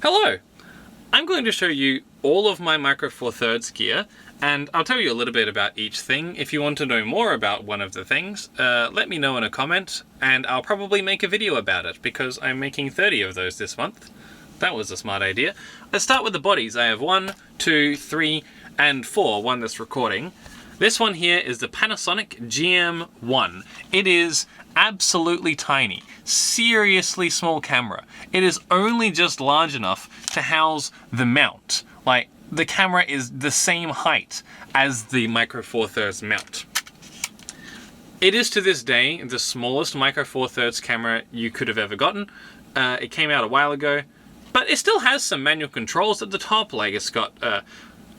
Hello! I'm going to show you all of my Micro Four Thirds gear, and I'll tell you a little bit about each thing. If you want to know more about one of the things, let me know in a comment, and I'll probably make a video about it, because I'm making 30 of those this month. That was a smart idea. Let's start with the bodies. I have 1, 2, 3, and 4, one that's recording. This one here is the Panasonic GM1. It is absolutely tiny, seriously small camera. It is only just large enough to house the mount. Like, the camera is the same height as the Micro Four Thirds mount. It is to this day the smallest Micro Four Thirds camera you could have ever gotten. It came out a while ago, but it still has some manual controls at the top. Like, it's got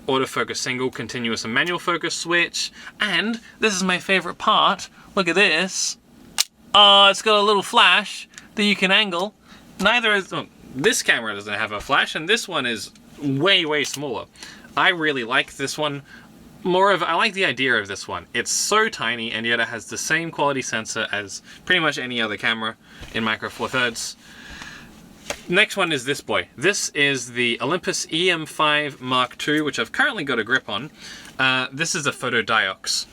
autofocus single, continuous and manual focus switch, and this is my favorite part. Look at this. It's got a little flash that you can angle. This camera doesn't have a flash, and this one is way smaller. I really like this one. I like the idea of this one. It's so tiny, and yet it has the same quality sensor as pretty much any other camera in Micro Four Thirds. Next one is this boy. This is the Olympus EM5 Mark II, which I've currently got a grip on. This is a photodiox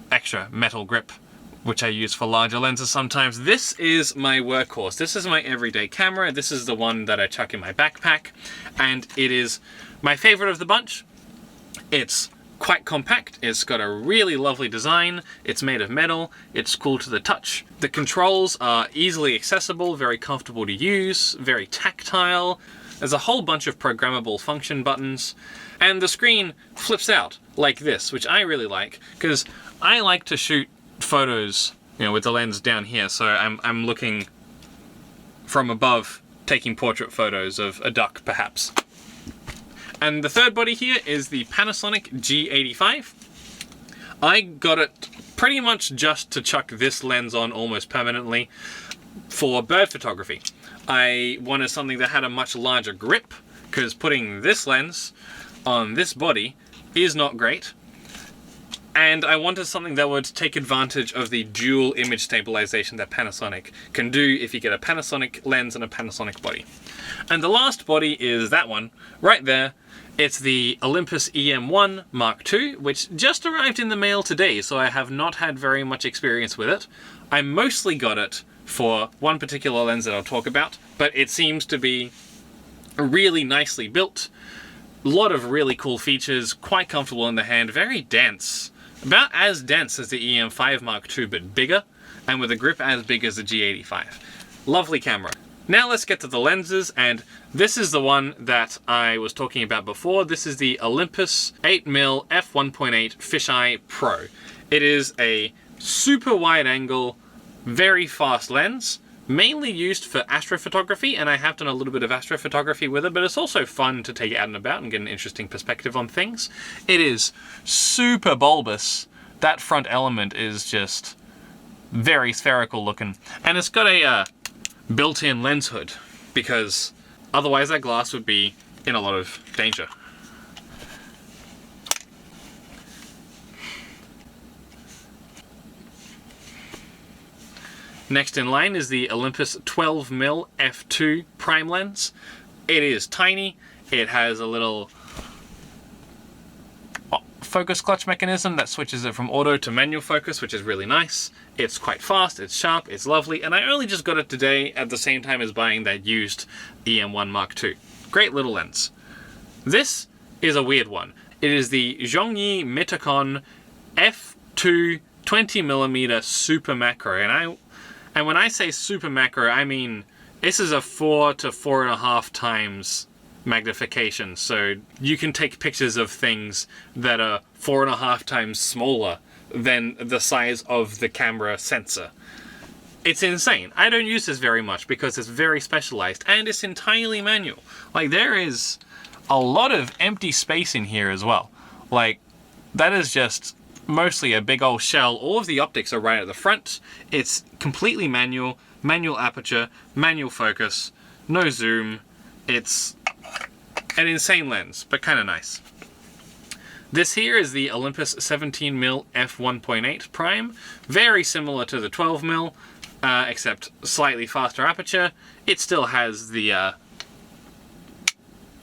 extra metal grip, which I use for larger lenses sometimes. This is my workhorse. This is my everyday camera. This is the one that I chuck in my backpack, and it is my favorite of the bunch. It's quite compact, it's got a really lovely design, it's made of metal, it's cool to the touch. The controls are easily accessible, very comfortable to use, very tactile. There's a whole bunch of programmable function buttons, and the screen flips out like this, which I really like, because I like to shoot photos, with the lens down here, so I'm looking from above, taking portrait photos of a duck, perhaps. And the third body here is the Panasonic G85. I got it pretty much just to chuck this lens on almost permanently for bird photography. I wanted something that had a much larger grip, because putting this lens on this body is not great. And I wanted something that would take advantage of the dual image stabilization that Panasonic can do if you get a Panasonic lens and a Panasonic body. And the last body is that one, right there. It's the Olympus EM1 Mark II, which just arrived in the mail today, so I have not had very much experience with it. I mostly got it for one particular lens that I'll talk about, but it seems to be really nicely built. A lot of really cool features, quite comfortable in the hand, very dense. About as dense as the EM5 Mark II, but bigger, and with a grip as big as the G85. Lovely camera. Now let's get to the lenses, and this is the one that I was talking about before. This is the Olympus 8mm f1.8 fisheye Pro. It is a super wide angle, very fast lens, mainly used for astrophotography, and I have done a little bit of astrophotography with it, but it's also fun to take it out and about and get an interesting perspective on things. It is super bulbous. That front element is just very spherical looking, and it's got a built-in lens hood, because otherwise that glass would be in a lot of danger. Next in line is the Olympus 12mm f2 prime lens. It is tiny, it has a little focus clutch mechanism that switches it from auto to manual focus, which is really nice. It's quite fast, it's sharp, it's lovely, and I only just got it today at the same time as buying that used EM1 Mark II. Great little lens. This is a weird one. It is the Zhongyi Metacon f2 20mm super macro, and when I say super macro, I mean this is a 4 to 4.5 times magnification, so you can take pictures of things that are 4.5 times smaller than the size of the camera sensor. It's insane. I don't use this very much because it's very specialized and it's entirely manual. Like, there is a lot of empty space in here as well. Like, that is just mostly a big old shell. All of the optics are right at the front. It's completely manual, manual aperture, manual focus, no zoom. It's an insane lens, but kind of nice. This here is the Olympus 17mm f1.8 prime, very similar to the 12mm, except slightly faster aperture. It still has the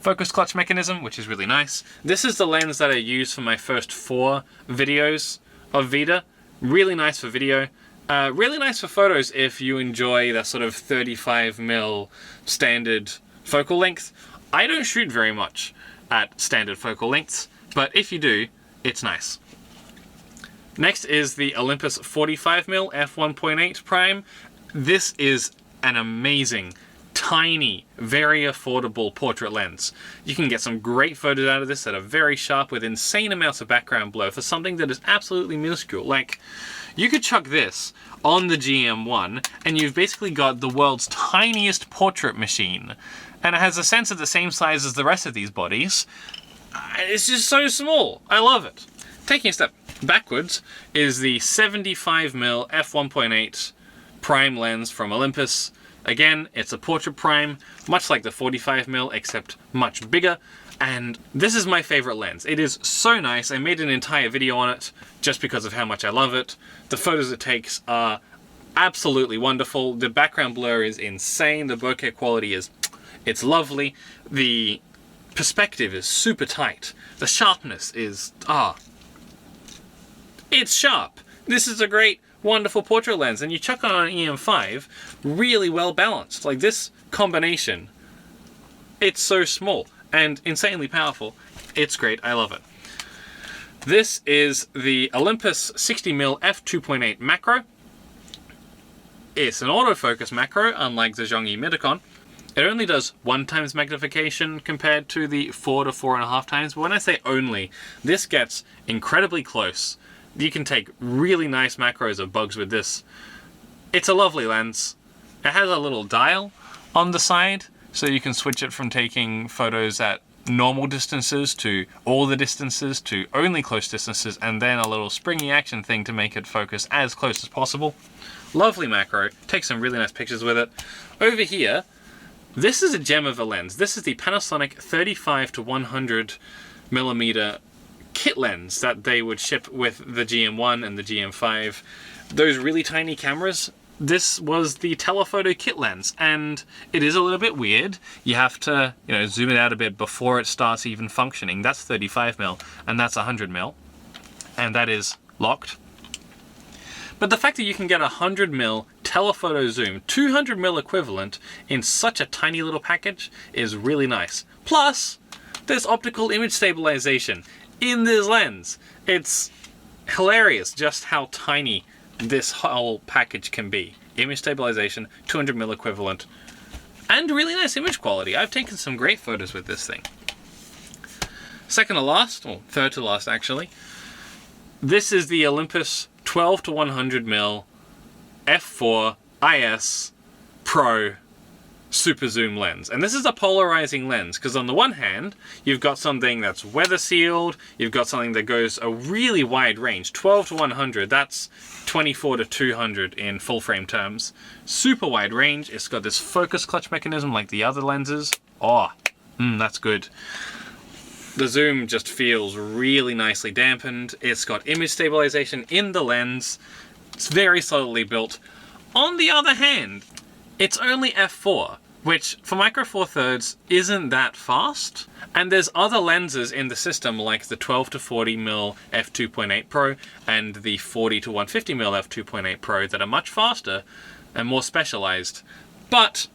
focus clutch mechanism, which is really nice. This is the lens that I used for my first 4 videos of VEDA. Really nice for video. Really nice for photos if you enjoy that sort of 35mm standard focal length. I don't shoot very much at standard focal lengths, but if you do, it's nice. Next is the Olympus 45mm f1.8 prime. This is an amazing, tiny, very affordable portrait lens. You can get some great photos out of this that are very sharp with insane amounts of background blur for something that is absolutely minuscule. Like, you could chuck this on the GM1 and you've basically got the world's tiniest portrait machine. And it has a sensor the same size as the rest of these bodies. It's just so small. I love it. Taking a step backwards is the 75mm f1.8 prime lens from Olympus. Again, it's a portrait prime, much like the 45mm, except much bigger. And this is my favorite lens. It is so nice. I made an entire video on it just because of how much I love it. The photos it takes are absolutely wonderful. The background blur is insane. The bokeh quality is, it's lovely. The perspective is super tight. The sharpness is, it's sharp. This is a great, wonderful portrait lens, and you chuck on an EM5, really well balanced. Like, this combination, it's so small and insanely powerful. It's great. I love it. This is the Olympus 60mm f2.8 macro. It's an autofocus macro, unlike the Zhongyi Midicon. It only does 1x magnification compared to the 4 to 4.5 times. But when I say only, this gets incredibly close. You can take really nice macros of bugs with this. It's a lovely lens. It has a little dial on the side, so you can switch it from taking photos at normal distances to all the distances to only close distances, and then a little springy action thing to make it focus as close as possible. Lovely macro. Take some really nice pictures with it. Over here, this is a gem of a lens. This is the Panasonic 35 to 100mm kit lens that they would ship with the GM1 and the GM5. Those really tiny cameras, this was the telephoto kit lens, and it is a little bit weird. You have to, zoom it out a bit before it starts even functioning. That's 35mm, and that's 100mm, and that is locked. But the fact that you can get 100mm telephoto zoom, 200mm equivalent, in such a tiny little package is really nice. Plus, there's optical image stabilization in this lens. It's hilarious just how tiny this whole package can be. Image stabilization, 200mm equivalent, and really nice image quality. I've taken some great photos with this thing. Second to last, or third to last actually, this is the Olympus 12 to 100mm f4 IS Pro super zoom lens. And this is a polarizing lens, because on the one hand, you've got something that's weather sealed, you've got something that goes a really wide range. 12 to 100, that's 24 to 200 in full frame terms. Super wide range. It's got this focus clutch mechanism like the other lenses. That's good. The zoom just feels really nicely dampened. It's got image stabilization in the lens. It's very solidly built. On the other hand, it's only f4, which for Micro Four Thirds isn't that fast. And there's other lenses in the system like the 12 to 40mm f2.8 Pro and the 40 to 150mm f2.8 Pro that are much faster and more specialized. But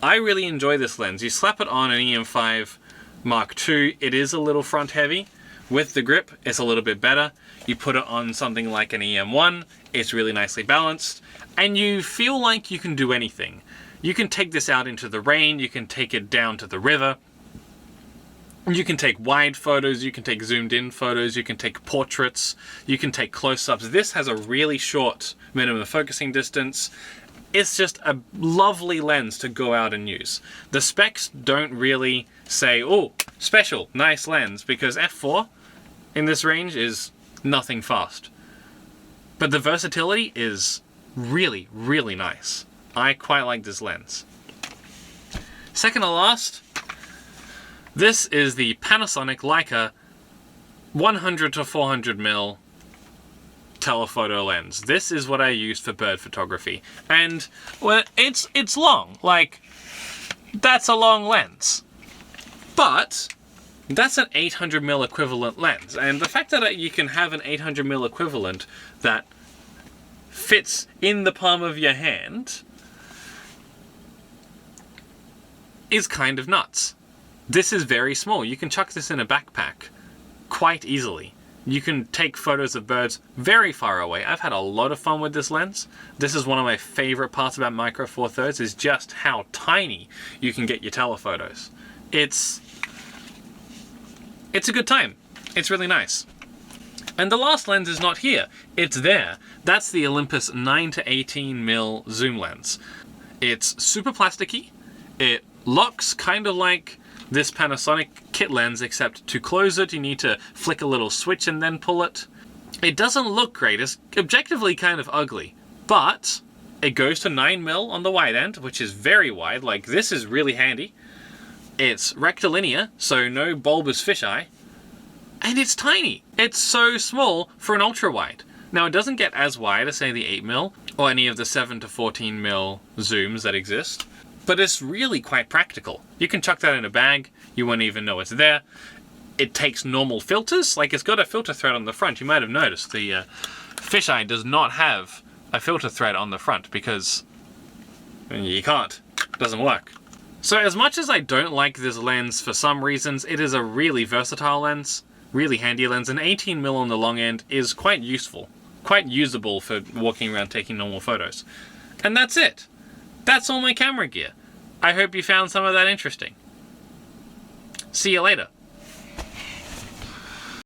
I really enjoy this lens. You slap it on an EM5 Mark II, it is a little front heavy. With the grip, it's a little bit better. You put it on something like an EM1, it's really nicely balanced, and you feel like you can do anything. You can take this out into the rain, you can take it down to the river, you can take wide photos, you can take zoomed in photos, you can take portraits, you can take close-ups. This has a really short minimum focusing distance. It's just a lovely lens to go out and use. The specs don't really say, oh, special, nice lens, because f4 in this range is nothing fast. But the versatility is really, really nice. I quite like this lens. Second to last, this is the Panasonic Leica 100 to 400mm telephoto lens. This is what I used for bird photography. And, well, it's long. Like, that's a long lens. But that's an 800mm equivalent lens, and the fact that you can have an 800mm equivalent that fits in the palm of your hand is kind of nuts. This is very small. You can chuck this in a backpack quite easily. You can take photos of birds very far away. I've had a lot of fun with this lens. This is one of my favorite parts about Micro Four Thirds, is just how tiny you can get your telephotos. It's a good time. It's really nice. And the last lens is not here. It's there. That's the Olympus 9 to 18mm zoom lens. It's super plasticky. It locks kind of like this Panasonic kit lens, except to close it, you need to flick a little switch and then pull it. It doesn't look great. It's objectively kind of ugly, but it goes to 9mm on the wide end, which is very wide. Like, this is really handy. It's rectilinear, so no bulbous fisheye. And it's tiny. It's so small for an ultra wide. Now, it doesn't get as wide as, say, the 8mm or any of the 7 to 14mm zooms that exist, but it's really quite practical. You can chuck that in a bag, you won't even know it's there. It takes normal filters, like it's got a filter thread on the front. You might have noticed the fisheye does not have a filter thread on the front because you can't. It doesn't work. So as much as I don't like this lens for some reasons, it is a really versatile lens, really handy lens. An 18mm on the long end is quite useful, quite usable for walking around taking normal photos. And that's it. That's all my camera gear. I hope you found some of that interesting. See you later.